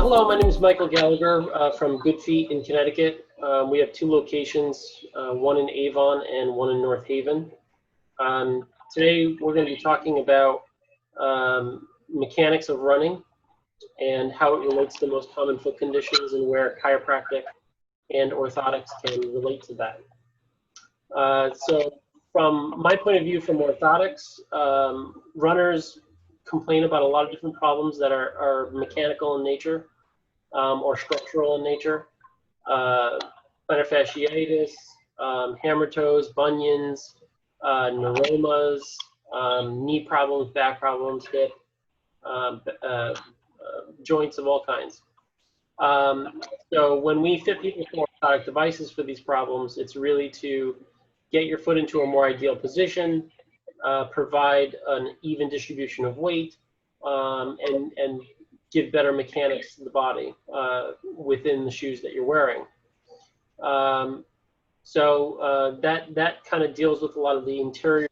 Hello, my name is Michael Gallagher from GoodFeet in Connecticut. We have two locations, one in Avon and one in North Haven. Today we're going to be talking about mechanics of running and how it relates to the most common foot conditions and where chiropractic and orthotics can relate to that. So from my point of view from orthotics, runners complain about a lot of different problems that are mechanical in nature or structural in nature. Plantar Fasciitis, hammer toes, bunions, neuromas, knee problems, back problems, hip, joints of all kinds. So when we fit people for orthotic devices for these problems, it's really to get your foot into a more ideal position, provide an even distribution of weight, and give better mechanics to the body within the shoes that you're wearing. That kind of deals with a lot of the interior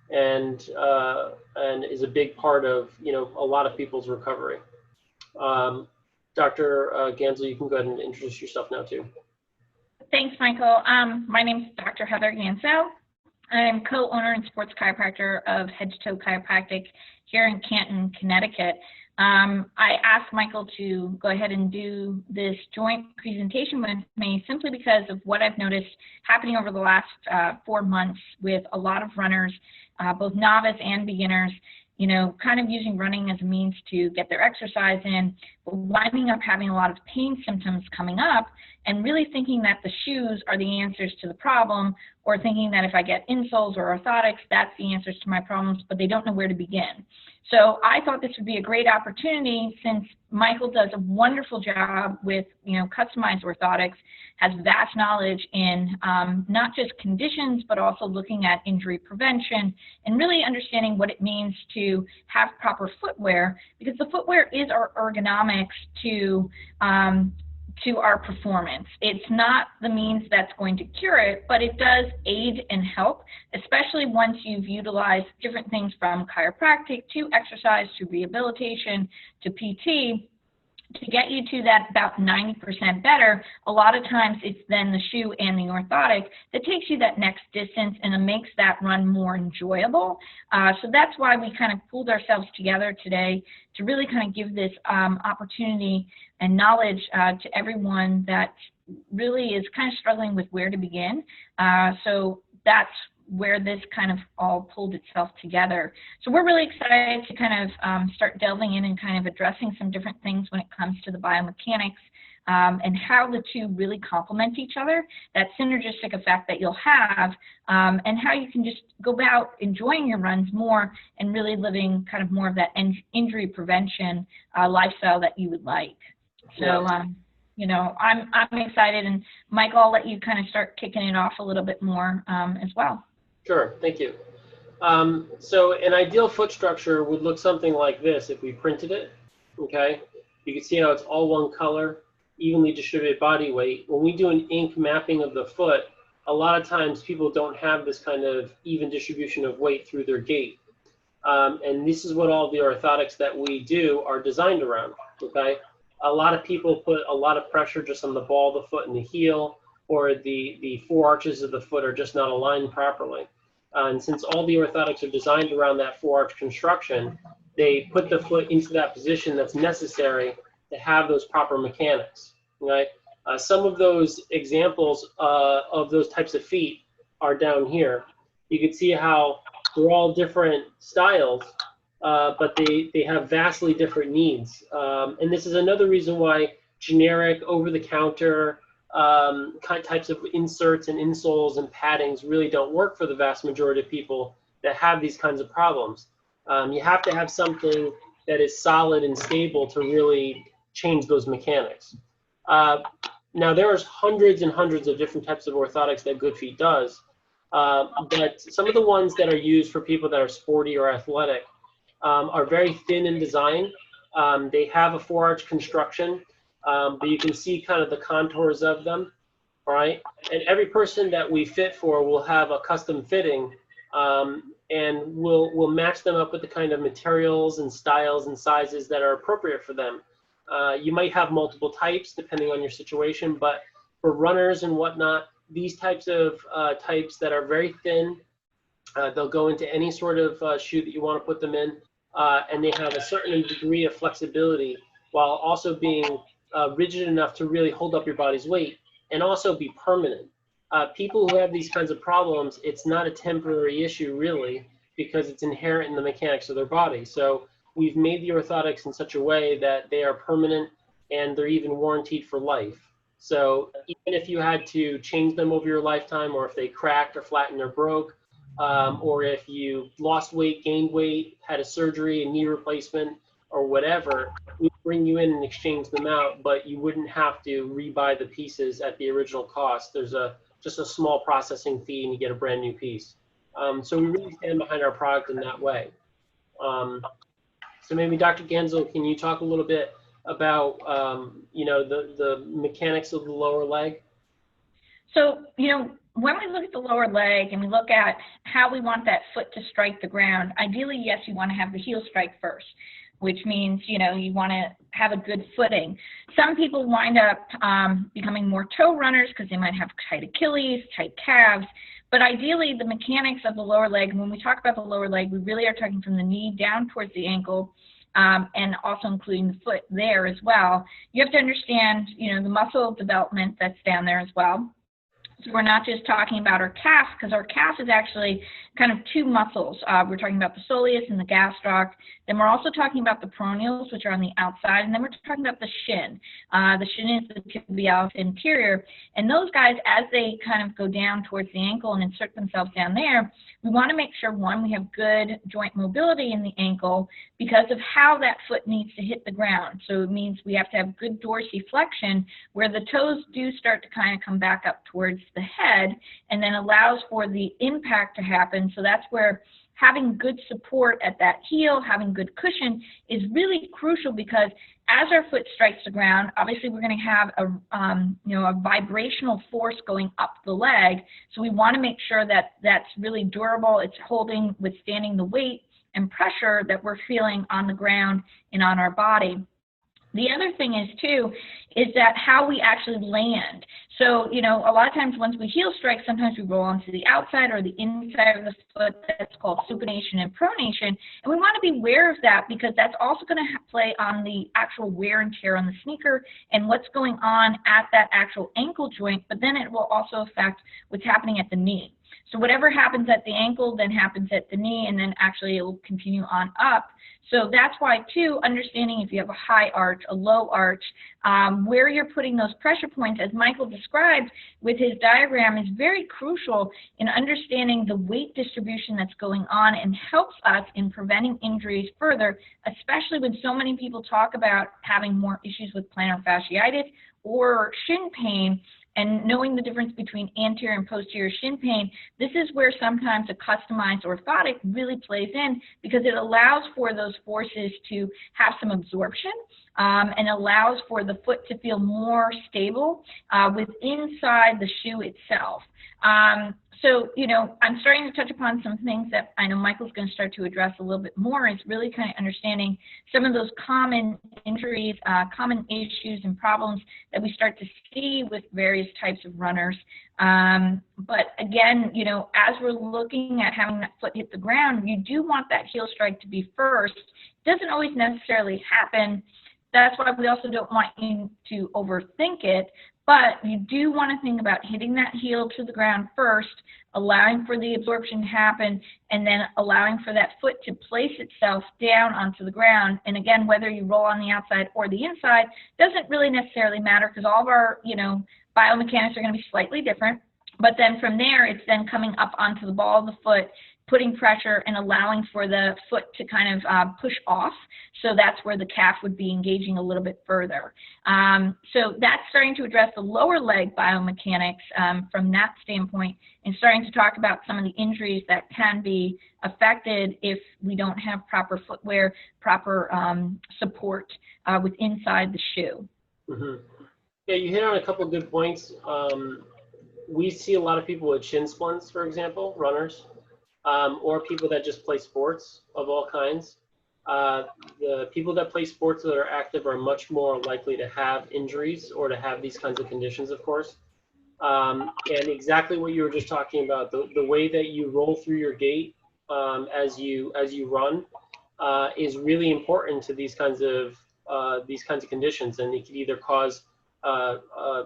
and is a big part of a lot of people's recovery. Dr. Gansel, you can go ahead and introduce yourself now too. Thanks, Michael. My name is Dr. Heather Gansel. I'm co-owner and sports chiropractor of Head to Toe Chiropractic here in Canton, Connecticut. I asked Michael to go ahead and do this joint presentation with me simply because of what I've noticed happening over the last 4 months with a lot of runners, both novice and beginners, kind of using running as a means to get their exercise in, but winding up having a lot of pain symptoms coming up and really thinking that the shoes are the answers to the problem, or thinking that if I get insoles or orthotics, that's the answers to my problems, but they don't know where to begin. So I thought this would be a great opportunity, since Michael does a wonderful job with, customized orthotics, has vast knowledge in not just conditions, but also looking at injury prevention and really understanding what it means to have proper footwear, because the footwear is our ergonomics to our performance. It's not the means that's going to cure it, but it does aid and help, especially once you've utilized different things from chiropractic to exercise to rehabilitation to PT to get you to that about 90% better. A lot of times it's then the shoe and the orthotic that takes you that next distance and it makes that run more enjoyable. So that's why we kind of pulled ourselves together today to really kind of give this opportunity and knowledge to everyone that really is kind of struggling with where to begin. So that's where this kind of all pulled itself together. So we're really excited to kind of start delving in and kind of addressing some different things when it comes to the biomechanics and how the two really complement each other, that synergistic effect that you'll have, and how you can just go about enjoying your runs more and really living kind of more of that injury prevention lifestyle that you would like. So, I'm excited, and Michael, I'll let you kind of start kicking it off a little bit more as well. Sure, thank you. So an ideal foot structure would look something like this if we printed it, okay? You can see how it's all one color, evenly distributed body weight. When we do an ink mapping of the foot, a lot of times people don't have this kind of even distribution of weight through their gait. And this is what all the orthotics that we do are designed around, okay? A lot of people put a lot of pressure just on the ball of the foot and the heel, or the four arches of the foot are just not aligned properly. And since all the orthotics are designed around that four-arch construction, they put the foot into that position that's necessary to have those proper mechanics, right? Some of those examples of those types of feet are down here. You can see how they're all different styles, but they have vastly different needs. And this is another reason why generic, over-the-counter types of inserts and insoles and paddings really don't work for the vast majority of people that have these kinds of problems. You have to have something that is solid and stable to really change those mechanics. Now, there's hundreds and hundreds of different types of orthotics that GoodFeet does, but some of the ones that are used for people that are sporty or athletic are very thin in design. They have a four-arch construction, but you can see kind of the contours of them, right? And every person that we fit for will have a custom fitting and we'll match them up with the kind of materials and styles and sizes that are appropriate for them. You might have multiple types depending on your situation, but for runners and whatnot, these types of types that are very thin, they'll go into any sort of shoe that you want to put them in, and they have a certain degree of flexibility while also being rigid enough to really hold up your body's weight and also be permanent. People who have these kinds of problems, it's not a temporary issue really, because it's inherent in the mechanics of their body. So we've made the orthotics in such a way that they are permanent and they're even warranted for life. So even if you had to change them over your lifetime, or if they cracked or flattened or broke, or if you lost weight, gained weight, had a surgery, a knee replacement, or whatever, we bring you in and exchange them out, but you wouldn't have to rebuy the pieces at the original cost. There's just a small processing fee and you get a brand new piece. So we really stand behind our product in that way. So maybe Dr. Genzel, can you talk a little bit about the mechanics of the lower leg? So, when we look at the lower leg and we look at how we want that foot to strike the ground, ideally, yes, you want to have the heel strike first, which means, you want to have a good footing. Some people wind up becoming more toe runners because they might have tight Achilles, tight calves. But ideally, the mechanics of the lower leg, when we talk about the lower leg, we really are talking from the knee down towards the ankle, and also including the foot there as well. You have to understand, the muscle development that's down there as well. So we're not just talking about our calf, because our calf is actually kind of two muscles. We're talking about the soleus and the gastroc. Then we're also talking about the peroneals, which are on the outside. And then we're talking about the shin. The shin is the tibialis anterior. And those guys, as they kind of go down towards the ankle and insert themselves down there, we want to make sure, one, we have good joint mobility in the ankle because of how that foot needs to hit the ground. So it means we have to have good dorsiflexion where the toes do start to kind of come back up towards the head, and then allows for the impact to happen. So that's where having good support at that heel, having good cushion is really crucial, because as our foot strikes the ground, obviously we're going to have a vibrational force going up the leg. So we want to make sure that that's really durable. It's withstanding the weight and pressure that we're feeling on the ground and on our body. The other thing is, too, is that how we actually land. So, a lot of times once we heel strike, sometimes we roll onto the outside or the inside of the foot. That's called supination and pronation. And we want to be aware of that, because that's also going to play on the actual wear and tear on the sneaker and what's going on at that actual ankle joint, but then it will also affect what's happening at the knee. So whatever happens at the ankle then happens at the knee, and then actually it will continue on up. So that's why, too, understanding if you have a high arch, a low arch, where you're putting those pressure points, as Michael described with his diagram, is very crucial in understanding the weight distribution that's going on, and helps us in preventing injuries further, especially when so many people talk about having more issues with plantar fasciitis or shin pain. And knowing the difference between anterior and posterior shin pain, this is where sometimes a customized orthotic really plays in, because it allows for those forces to have some absorption, and allows for the foot to feel more stable inside the shoe itself. So, I'm starting to touch upon some things that I know Michael's going to start to address a little bit more, is really kind of understanding some of those common injuries, common issues and problems that we start to see with various types of runners. But again, as we're looking at having that foot hit the ground, you do want that heel strike to be first. It doesn't always necessarily happen. That's why we also don't want you to overthink it. But you do want to think about hitting that heel to the ground first, allowing for the absorption to happen, and then allowing for that foot to place itself down onto the ground. And again, whether you roll on the outside or the inside doesn't really necessarily matter, because all of our, biomechanics are going to be slightly different. But then from there, it's then coming up onto the ball of the foot, putting pressure and allowing for the foot to kind of push off. So that's where the calf would be engaging a little bit further. So that's starting to address the lower leg biomechanics from that standpoint, and starting to talk about some of the injuries that can be affected if we don't have proper footwear, proper support with inside the shoe. Mm-hmm. Yeah, you hit on a couple of good points. We see a lot of people with shin splints, for example, runners. or people that just play sports of all kinds. The people that play sports that are active are much more likely to have injuries or to have these kinds of conditions, of course. And exactly what you were just talking about, the way that you roll through your gait as you run is really important to these kinds of conditions, and it can either cause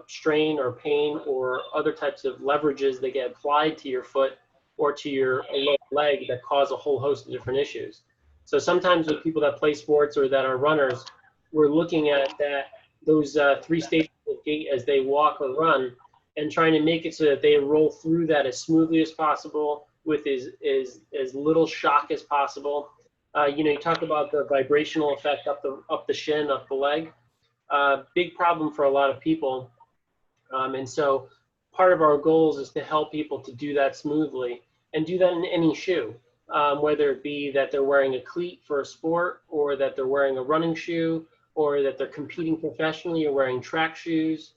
strain or pain or other types of leverages that get applied to your foot or to your lower leg that cause a whole host of different issues. So sometimes with people that play sports or that are runners, we're looking at those 3 stages of gait as they walk or run, and trying to make it so that they roll through that as smoothly as possible with as little shock as possible. You talk about the vibrational effect up the shin, up the leg. Big problem for a lot of people. And so part of our goals is to help people to do that smoothly and do that in any shoe, whether it be that they're wearing a cleat for a sport, or that they're wearing a running shoe, or that they're competing professionally or wearing track shoes.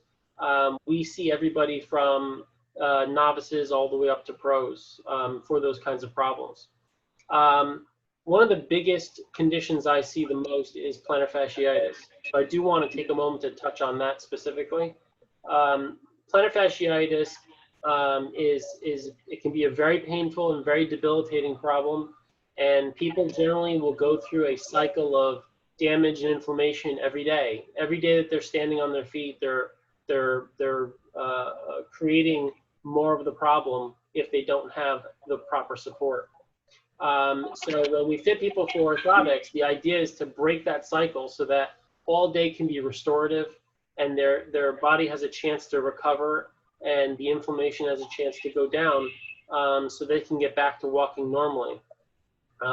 We see everybody from novices all the way up to pros for those kinds of problems. One of the biggest conditions I see the most is plantar fasciitis. So I do want to take a moment to touch on that specifically. Plantar fasciitis it can be a very painful and very debilitating problem, and people generally will go through a cycle of damage and inflammation every day. Every day that they're standing on their feet, they're creating more of the problem if they don't have the proper support. So when we fit people for orthotics, the idea is to break that cycle so that all day can be restorative, and their body has a chance to recover, and the inflammation has a chance to go down, so they can get back to walking normally.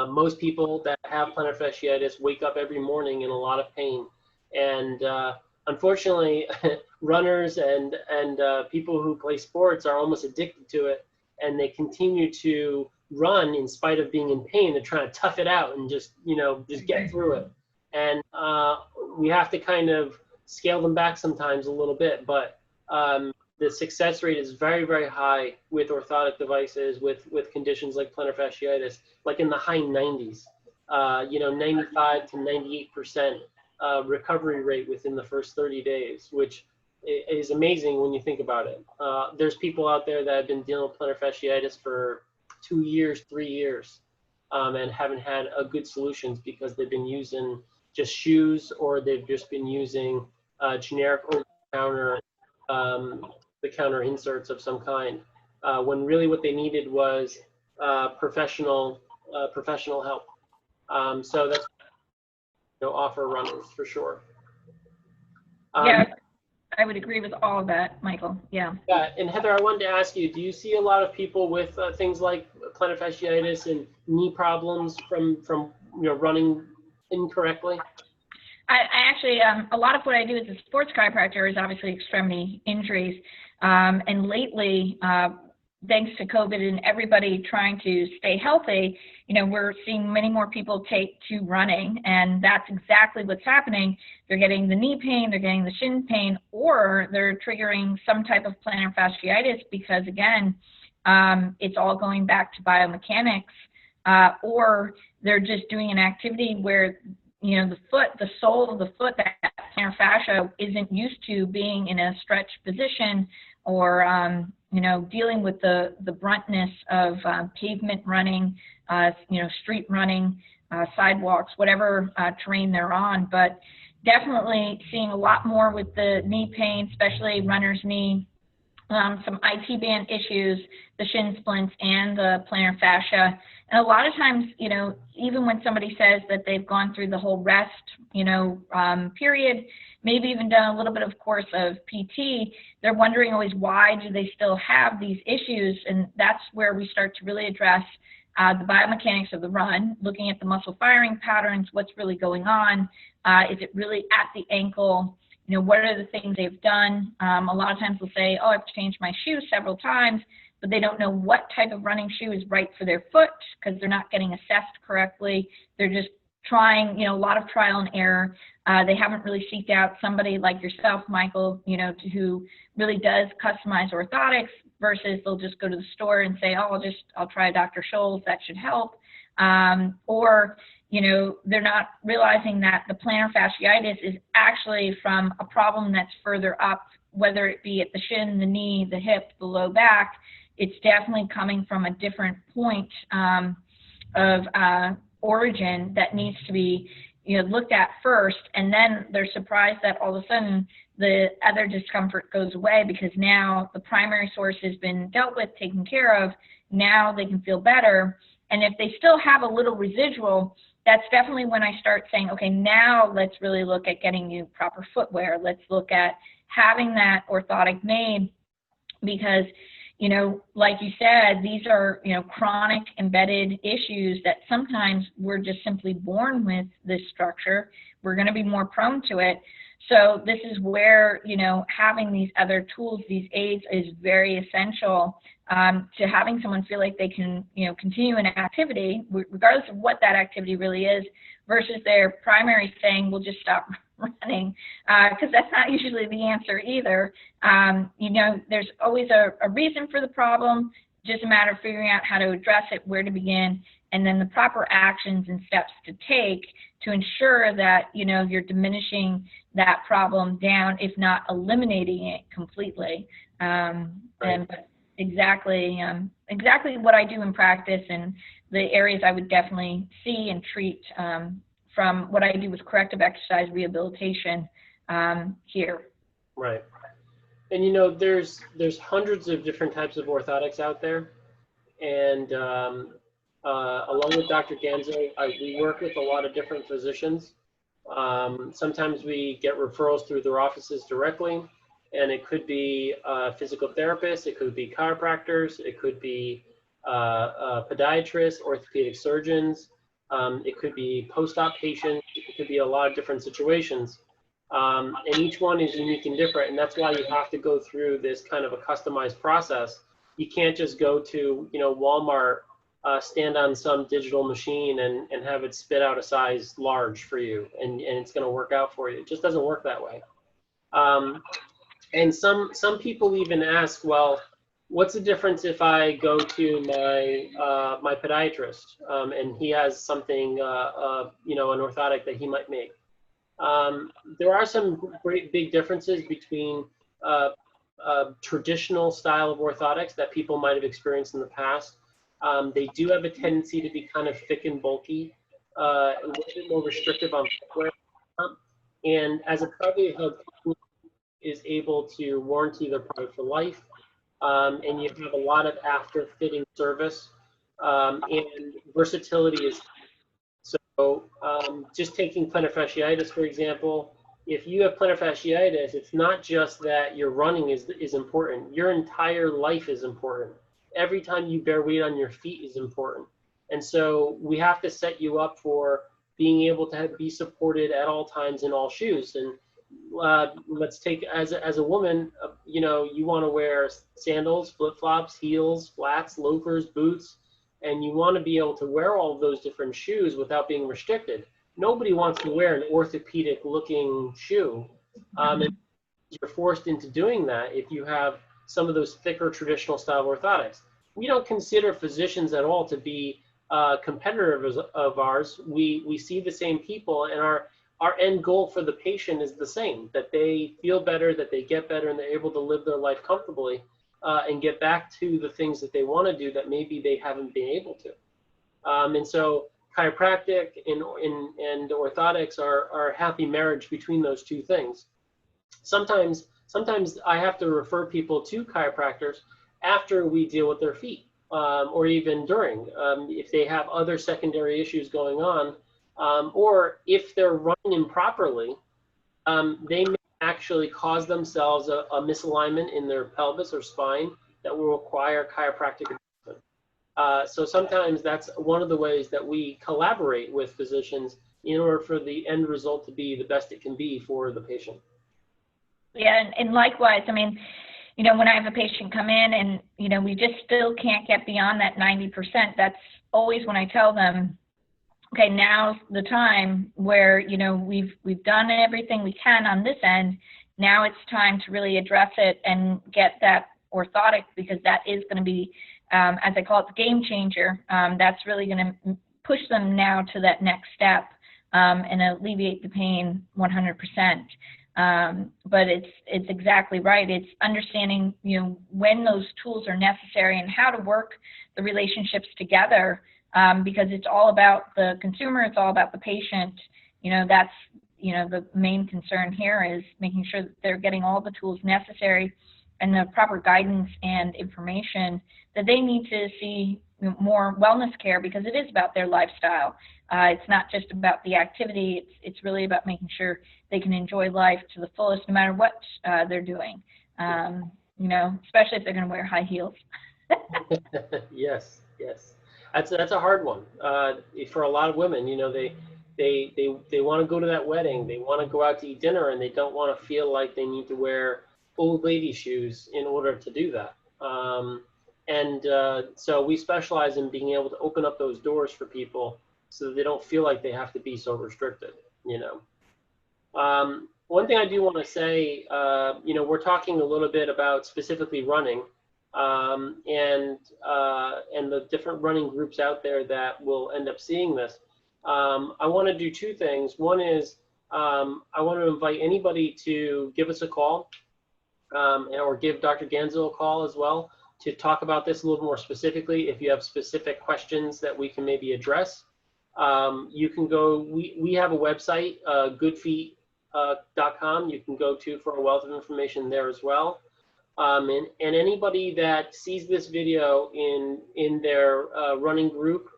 Most people that have plantar fasciitis wake up every morning in a lot of pain, and unfortunately, runners and people who play sports are almost addicted to it, and they continue to run in spite of being in pain. They're trying to tough it out and just get through it. And we have to kind of scale them back sometimes a little bit, but the success rate is very, very high with orthotic devices, with conditions like plantar fasciitis, like in the high 90s, 95 to 98% recovery rate within the first 30 days, which is amazing when you think about it. There's people out there that have been dealing with plantar fasciitis for 2 years, 3 years, and haven't had a good solutions because they've been using just shoes, or they've just been using generic over-the-counter inserts of some kind, when really what they needed was professional help. So that's offer runners for sure. Yeah, I would agree with all of that, Michael. Yeah. Yeah, and Heather, I wanted to ask you, do you see a lot of people with things like plantar fasciitis and knee problems from running incorrectly? I actually, a lot of what I do as a sports chiropractor is obviously extremity injuries. And lately, thanks to COVID and everybody trying to stay healthy, we're seeing many more people take to running, and that's exactly what's happening. They're getting the knee pain, they're getting the shin pain, or they're triggering some type of plantar fasciitis because, again, it's all going back to biomechanics, or they're just doing an activity where the sole of the foot, that plantar fascia isn't used to being in a stretched position, or dealing with the bruntness of pavement running, street running, sidewalks, whatever terrain they're on. But definitely seeing a lot more with the knee pain, especially runner's knee, some IT band issues, the shin splints, and the plantar fascia. And a lot of times, even when somebody says that they've gone through the whole rest, period, maybe even done a little bit of course of PT, they're wondering always, why do they still have these issues? And that's where we start to really address the biomechanics of the run, looking at the muscle firing patterns, what's really going on. Is it really at the ankle? What are the things they've done? A lot of times they'll say, oh, I've changed my shoe several times, but they don't know what type of running shoe is right for their foot because they're not getting assessed correctly. They're just trying, a lot of trial and error. They haven't really seeked out somebody like yourself, Michael, who really does customize orthotics, versus they'll just go to the store and say, oh, I'll try Dr. Scholl's, that should help. Or, you know, they're not realizing that the plantar fasciitis is actually from a problem that's further up, whether it be at the shin, the knee, the hip, the low back. It's definitely coming from a different point of origin that needs to be, you know, looked at first, and then they're surprised that all of a sudden the other discomfort goes away because now the primary source has been dealt with, taken care of. Now they can feel better. And if they still have a little residual, that's definitely when I start saying, okay, now let's really look at getting you proper footwear. Let's look at having that orthotic made because, you know, like you said, these are, you know, chronic embedded issues that sometimes we're just simply born with this structure. We're going to be more prone to it. So this is where, you know, having these other tools, these aids is very essential to having someone feel like they can, you know, continue an activity, regardless of what that activity really is, versus their primary saying, we'll just stop running, because that's not usually the answer either. You know, there's always a reason for the problem, just a matter of figuring out how to address it, where to begin, and then the proper actions and steps to take to ensure that, you know, you're diminishing that problem down, if not eliminating it completely. And exactly what I do in practice and the areas I would definitely see and treat from what I do with corrective exercise rehabilitation here. Right. And you know, there's hundreds of different types of orthotics out there, and along with Dr. Ganzo, we work with a lot of different physicians. Sometimes we get referrals through their offices directly, and it could be physical therapists, it could be chiropractors, it could be podiatrists, orthopedic surgeons, it could be post-op patients, it could be a lot of different situations. And each one is unique and different, and that's why you have to go through this kind of a customized process. You can't just go to, you know, Walmart, stand on some digital machine and have it spit out a size large for you, and it's going to work out for you. It just doesn't work that way. And some people even ask, well, what's the difference if I go to my podiatrist and he has something, you know, an orthotic that he might make? There are some great big differences between traditional style of orthotics that people might have experienced in the past. They do have a tendency to be kind of thick and bulky, a little bit more restrictive on footwear. And as a privately held company is able to warranty their product for life, and you have a lot of after fitting service, and versatility is so. Just taking plantar fasciitis, for example, if you have plantar fasciitis, it's not just that your running is important. Your entire life is important. Every time you bear weight on your feet is important. And so we have to set you up for being able to be supported at all times in all shoes. And let's take, as a woman, you know, you want to wear sandals, flip-flops, heels, flats, loafers, boots, and you want to be able to wear all of those different shoes without being restricted. Nobody wants to wear an orthopedic looking shoe. And you're forced into doing that if you have some of those thicker traditional style orthotics. We don't consider physicians at all to be competitors of ours. We see the same people, and our end goal for the patient is the same, that they feel better, that they get better, and they're able to live their life comfortably and get back to the things that they want to do that maybe they haven't been able to. And so chiropractic and orthotics are a happy marriage between those two things. Sometimes I have to refer people to chiropractors after we deal with their feet, or even during, if they have other secondary issues going on, or if they're running improperly, they may actually cause themselves a misalignment in their pelvis or spine that will require chiropractic adjustment. So sometimes that's one of the ways that we collaborate with physicians in order for the end result to be the best it can be for the patient. Yeah, and likewise, I mean, you know, when I have a patient come in and, you know, we just still can't get beyond that 90%, that's always when I tell them, okay, now's the time where, you know, we've done everything we can on this end. Now it's time to really address it and get that orthotic, because that is going to be, as I call it, the game changer. That's really going to push them now to that next step and alleviate the pain 100%. But it's exactly right. It's understanding, when those tools are necessary and how to work the relationships together, because it's all about the consumer, it's all about the patient. That's, the main concern here is making sure that they're getting all the tools necessary and the proper guidance and information that they need to see more wellness care, because it is about their lifestyle. It's not just about the activity. It's really about making sure they can enjoy life to the fullest, no matter what they're doing. Especially if they're going to wear high heels. Yes. That's a hard one for a lot of women. They want to go to that wedding, they want to go out to eat dinner, and they don't want to feel like they need to wear old lady shoes in order to do that. So we specialize in being able to open up those doors for people so that they don't feel like they have to be so restricted. One thing I do want to say, we're talking a little bit about specifically running, and the different running groups out there that will end up seeing this. I want to do two things. One is I want to invite anybody to give us a call, or give Dr. Gansel a call as well, to talk about this a little more specifically. If you have specific questions that we can maybe address, you can go, we have a website, GoodFeet.com, you can go to for a wealth of information there as well. And anybody that sees this video in their running group,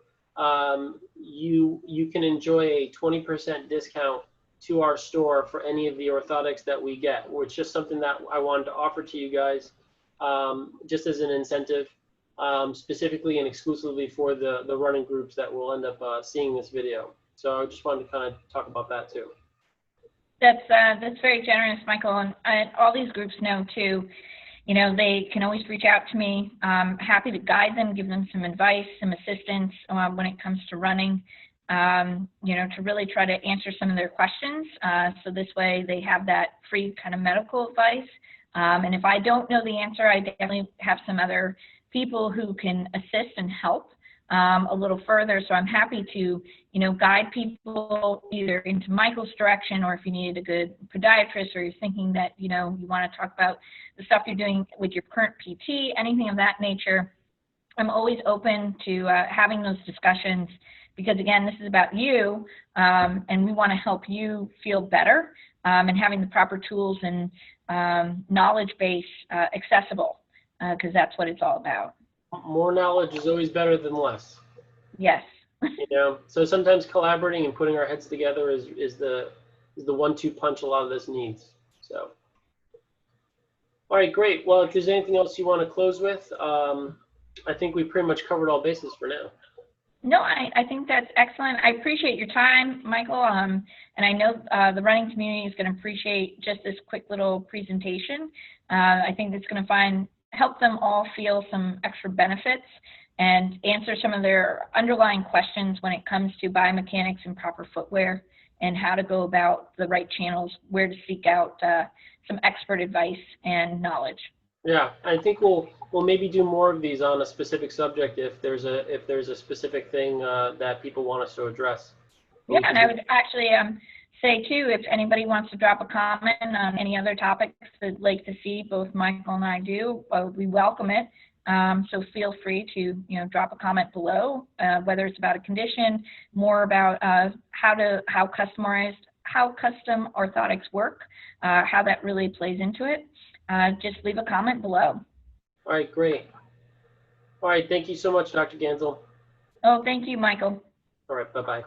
you can enjoy a 20% discount to our store for any of the orthotics that we get, which is just something that I wanted to offer to you guys, just as an incentive, specifically and exclusively for the running groups that will end up seeing this video. So I just wanted to kind of talk about that too. That's very generous, Michael, and all these groups know too. They can always reach out to me. I'm happy to guide them, give them some advice, some assistance when it comes to running, to really try to answer some of their questions. So this way they have that free kind of medical advice. And if I don't know the answer, I definitely have some other people who can assist and help a little further. So I'm happy to, guide people either into Michael's direction, or if you needed a good podiatrist, or you're thinking that, you want to talk about the stuff you're doing with your current PT, anything of that nature. I'm always open to having those discussions, because again, this is about you, and we want to help you feel better, and having the proper tools and knowledge base accessible, because that's what it's all about. More knowledge is always better than less. Yes. So sometimes collaborating and putting our heads together is the 1-2 punch a lot of this needs. So, all right, great. Well, if there's anything else you want to close with, I think we pretty much covered all bases for now. No, I think that's excellent. I appreciate your time, Michael, and I know the running community is going to appreciate just this quick little presentation. I think it's going to help them all feel some extra benefits and answer some of their underlying questions when it comes to biomechanics and proper footwear, and how to go about the right channels, where to seek out some expert advice and knowledge. Yeah, I think we'll maybe do more of these on a specific subject if there's a specific thing that people want us to address. Yeah, and I would actually say too, if anybody wants to drop a comment on any other topics they'd like to see both Michael and I do, we welcome it. So feel free to drop a comment below, whether it's about a condition, more about how custom orthotics work, how that really plays into it. Just leave a comment below. All right, great. All right, thank you so much, Dr. Gansel. Oh, thank you, Michael. All right, bye-bye.